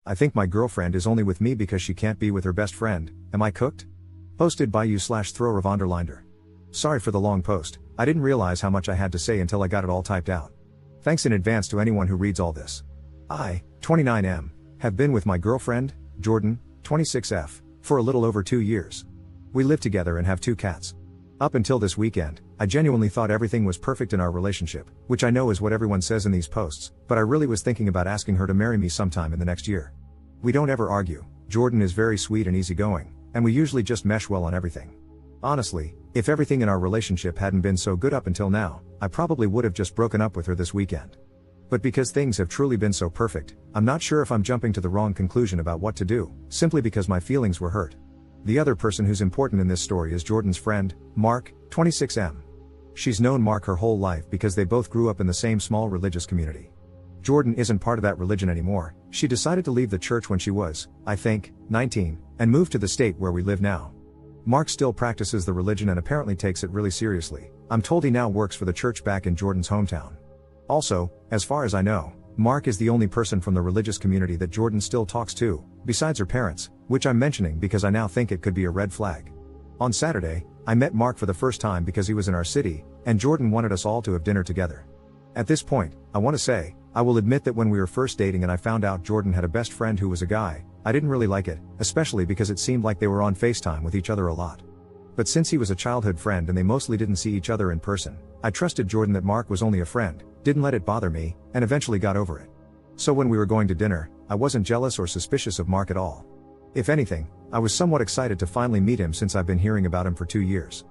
I think my girlfriend is only with me because she can't be with her best friend. Am I cooked? Posted by you/Thrower Sorry for the long post. I didn't realize how much I had to say until I got it all typed out. Thanks in advance to anyone who reads all this. I, 29M, have been with my girlfriend, Jordan, 26F, for a little over 2 years. We live together and have 2 cats. Up until this weekend, I genuinely thought everything was perfect in our relationship, which I know is what everyone says in these posts, but I really was thinking about asking her to marry me sometime in the next year. We don't ever argue. Jordan is very sweet and easygoing, and we usually just mesh well on everything. Honestly, if everything in our relationship hadn't been so good up until now, I probably would have just broken up with her this weekend. But because things have truly been so perfect, I'm not sure if I'm jumping to the wrong conclusion about what to do, simply because my feelings were hurt. The other person who's important in this story is Jordan's friend, Mark, 26M. She's known Mark her whole life because they both grew up in the same small religious community. Jordan isn't part of that religion anymore. She decided to leave the church when she was, I think, 19, and moved to the state where we live now. Mark still practices the religion and apparently takes it really seriously. I'm told he now works for the church back in Jordan's hometown. Also, as far as I know, Mark is the only person from the religious community that Jordan still talks to, besides her parents, which I'm mentioning because I now think it could be a red flag. On Saturday, I met Mark for the first time because he was in our city, and Jordan wanted us all to have dinner together. At this point, I want to say, I will admit that when we were first dating and I found out Jordan had a best friend who was a guy, I didn't really like it, especially because it seemed like they were on FaceTime with each other a lot. But since he was a childhood friend and they mostly didn't see each other in person, I trusted Jordan that Mark was only a friend, didn't let it bother me, and eventually got over it. So when we were going to dinner, I wasn't jealous or suspicious of Mark at all. If anything, I was somewhat excited to finally meet him since I've been hearing about him for 2 years.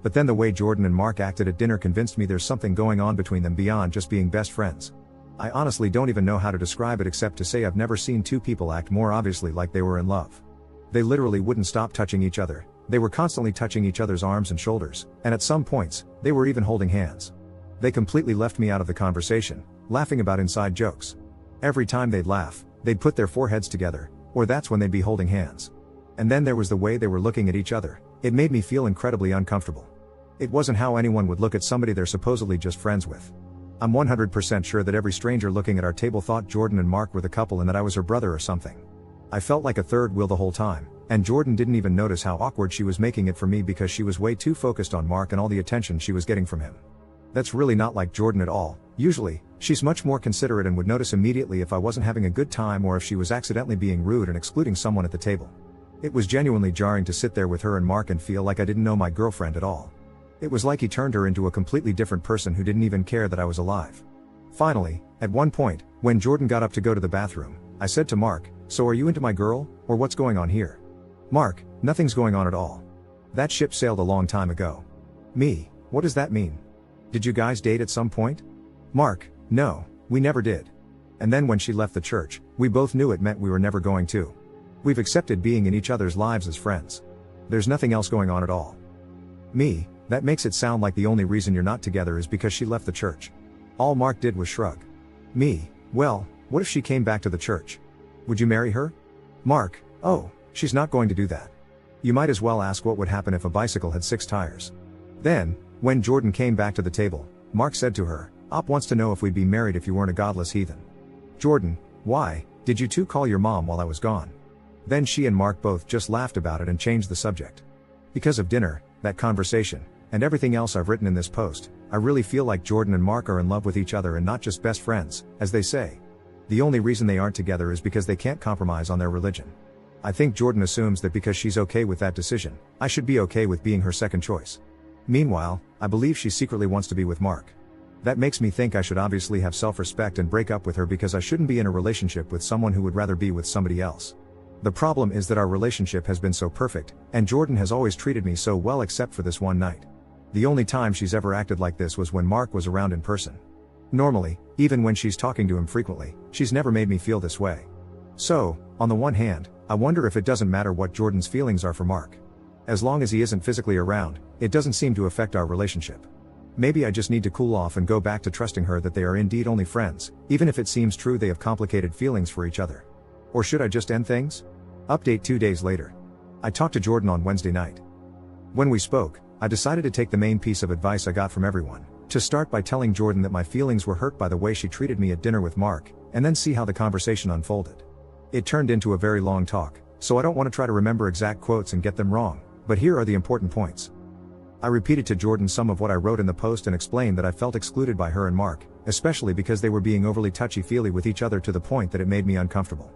But then the way Jordan and Mark acted at dinner convinced me there's something going on between them beyond just being best friends. I honestly don't even know how to describe it except to say I've never seen 2 people act more obviously like they were in love. They literally wouldn't stop touching each other. They were constantly touching each other's arms and shoulders, and at some points, they were even holding hands. They completely left me out of the conversation, laughing about inside jokes. Every time they'd laugh, they'd put their foreheads together, or that's when they'd be holding hands. And then there was the way they were looking at each other. It made me feel incredibly uncomfortable. It wasn't how anyone would look at somebody they're supposedly just friends with. I'm 100% sure that every stranger looking at our table thought Jordan and Mark were the couple and that I was her brother or something. I felt like a third wheel the whole time, and Jordan didn't even notice how awkward she was making it for me because she was way too focused on Mark and all the attention she was getting from him. That's really not like Jordan at all. Usually, she's much more considerate and would notice immediately if I wasn't having a good time or if she was accidentally being rude and excluding someone at the table. It was genuinely jarring to sit there with her and Mark and feel like I didn't know my girlfriend at all. It was like he turned her into a completely different person who didn't even care that I was alive. Finally, at one point, when Jordan got up to go to the bathroom, I said to Mark, "So are you into my girl, or what's going on here?" Mark, "Nothing's going on at all. That ship sailed a long time ago." Me, "What does that mean? Did you guys date at some point?" Mark, "No, we never did. And then when she left the church, we both knew it meant we were never going to. We've accepted being in each other's lives as friends. There's nothing else going on at all." Me, "That makes it sound like the only reason you're not together is because she left the church." All Mark did was shrug. Me, "Well, what if she came back to the church? Would you marry her?" Mark, "Oh, she's not going to do that. You might as well ask what would happen if a bicycle had 6 tires." Then, when Jordan came back to the table, Mark said to her, "Op wants to know if we'd be married if you weren't a godless heathen." Jordan, "Why, did you two call your mom while I was gone?" Then she and Mark both just laughed about it and changed the subject. Because of dinner, that conversation, and everything else I've written in this post, I really feel like Jordan and Mark are in love with each other and not just best friends, as they say. The only reason they aren't together is because they can't compromise on their religion. I think Jordan assumes that because she's okay with that decision, I should be okay with being her second choice. Meanwhile, I believe she secretly wants to be with Mark. That makes me think I should obviously have self-respect and break up with her because I shouldn't be in a relationship with someone who would rather be with somebody else. The problem is that our relationship has been so perfect, and Jordan has always treated me so well except for this one night. The only time she's ever acted like this was when Mark was around in person. Normally, even when she's talking to him frequently, she's never made me feel this way. So, on the one hand, I wonder if it doesn't matter what Jordan's feelings are for Mark. As long as he isn't physically around, it doesn't seem to affect our relationship. Maybe I just need to cool off and go back to trusting her that they are indeed only friends, even if it seems true they have complicated feelings for each other. Or should I just end things? Update 2 days later. I talked to Jordan on Wednesday night. When we spoke, I decided to take the main piece of advice I got from everyone, to start by telling Jordan that my feelings were hurt by the way she treated me at dinner with Mark, and then see how the conversation unfolded. It turned into a very long talk, so I don't want to try to remember exact quotes and get them wrong, but here are the important points. I repeated to Jordan some of what I wrote in the post and explained that I felt excluded by her and Mark, especially because they were being overly touchy-feely with each other to the point that it made me uncomfortable.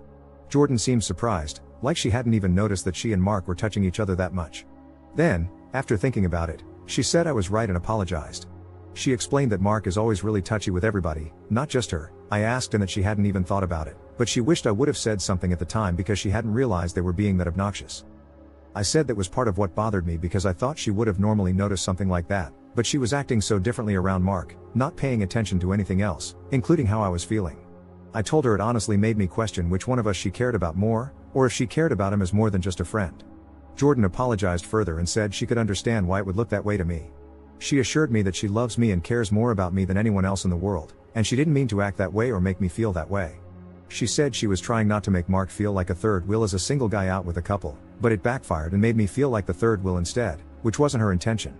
Jordan seemed surprised, like she hadn't even noticed that she and Mark were touching each other that much. Then, after thinking about it, she said I was right and apologized. She explained that Mark is always really touchy with everybody, not just her. I asked and that she hadn't even thought about it, but she wished I would have said something at the time because she hadn't realized they were being that obnoxious. I said that was part of what bothered me because I thought she would have normally noticed something like that, but she was acting so differently around Mark, not paying attention to anything else, including how I was feeling. I told her it honestly made me question which one of us she cared about more, or if she cared about him as more than just a friend. Jordan apologized further and said she could understand why it would look that way to me. She assured me that she loves me and cares more about me than anyone else in the world, and she didn't mean to act that way or make me feel that way. She said she was trying not to make Mark feel like a third wheel as a single guy out with a couple, but it backfired and made me feel like the third wheel instead, which wasn't her intention.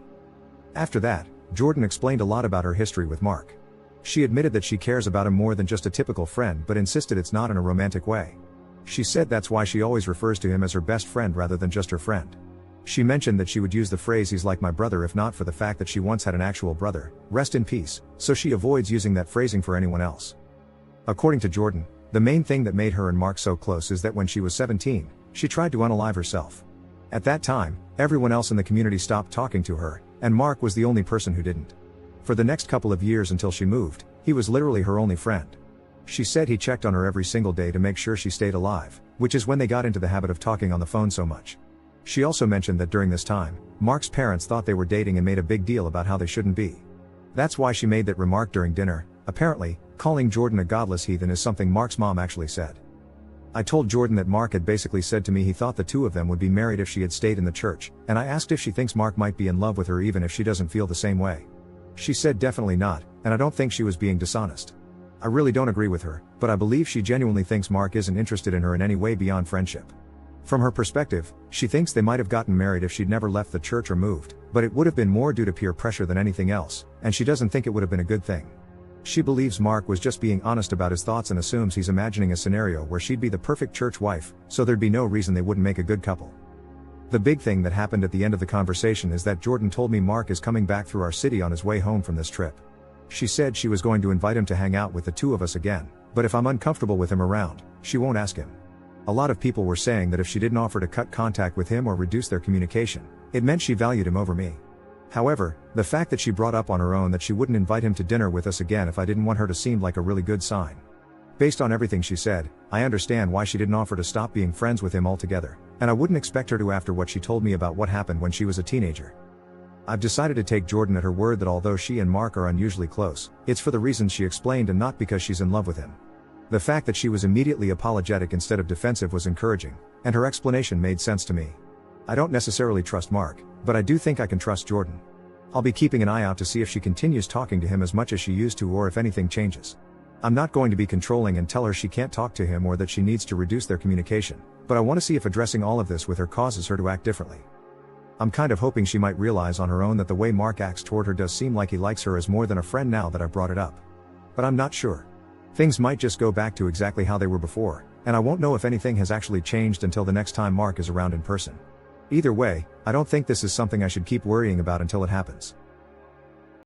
After that, Jordan explained a lot about her history with Mark. She admitted that she cares about him more than just a typical friend but insisted it's not in a romantic way. She said that's why she always refers to him as her best friend rather than just her friend. She mentioned that she would use the phrase "he's like my brother" if not for the fact that she once had an actual brother, rest in peace, so she avoids using that phrasing for anyone else. According to Jordan, the main thing that made her and Mark so close is that when she was 17, she tried to unalive herself. At that time, everyone else in the community stopped talking to her, and Mark was the only person who didn't. For the next couple of years until she moved, he was literally her only friend. She said he checked on her every single day to make sure she stayed alive, which is when they got into the habit of talking on the phone so much. She also mentioned that during this time, Mark's parents thought they were dating and made a big deal about how they shouldn't be. That's why she made that remark during dinner. Apparently, calling Jordan a godless heathen is something Mark's mom actually said. I told Jordan that Mark had basically said to me he thought the two of them would be married if she had stayed in the church, and I asked if she thinks Mark might be in love with her even if she doesn't feel the same way. She said definitely not, and I don't think she was being dishonest. I really don't agree with her, but I believe she genuinely thinks Mark isn't interested in her in any way beyond friendship. From her perspective, she thinks they might have gotten married if she'd never left the church or moved, but it would have been more due to peer pressure than anything else, and she doesn't think it would have been a good thing. She believes Mark was just being honest about his thoughts and assumes he's imagining a scenario where she'd be the perfect church wife, so there'd be no reason they wouldn't make a good couple. The big thing that happened at the end of the conversation is that Jordan told me Mark is coming back through our city on his way home from this trip. She said she was going to invite him to hang out with the two of us again, but if I'm uncomfortable with him around, she won't ask him. A lot of people were saying that if she didn't offer to cut contact with him or reduce their communication, it meant she valued him over me. However, the fact that she brought up on her own that she wouldn't invite him to dinner with us again if I didn't want her to seemed like a really good sign. Based on everything she said, I understand why she didn't offer to stop being friends with him altogether, and I wouldn't expect her to after what she told me about what happened when she was a teenager. I've decided to take Jordan at her word that although she and Mark are unusually close, it's for the reasons she explained and not because she's in love with him. The fact that she was immediately apologetic instead of defensive was encouraging, and her explanation made sense to me. I don't necessarily trust Mark, but I do think I can trust Jordan. I'll be keeping an eye out to see if she continues talking to him as much as she used to or if anything changes. I'm not going to be controlling and tell her she can't talk to him or that she needs to reduce their communication, but I want to see if addressing all of this with her causes her to act differently. I'm kind of hoping she might realize on her own that the way Mark acts toward her does seem like he likes her as more than a friend now that I've brought it up. But I'm not sure. Things might just go back to exactly how they were before, and I won't know if anything has actually changed until the next time Mark is around in person. Either way, I don't think this is something I should keep worrying about until it happens.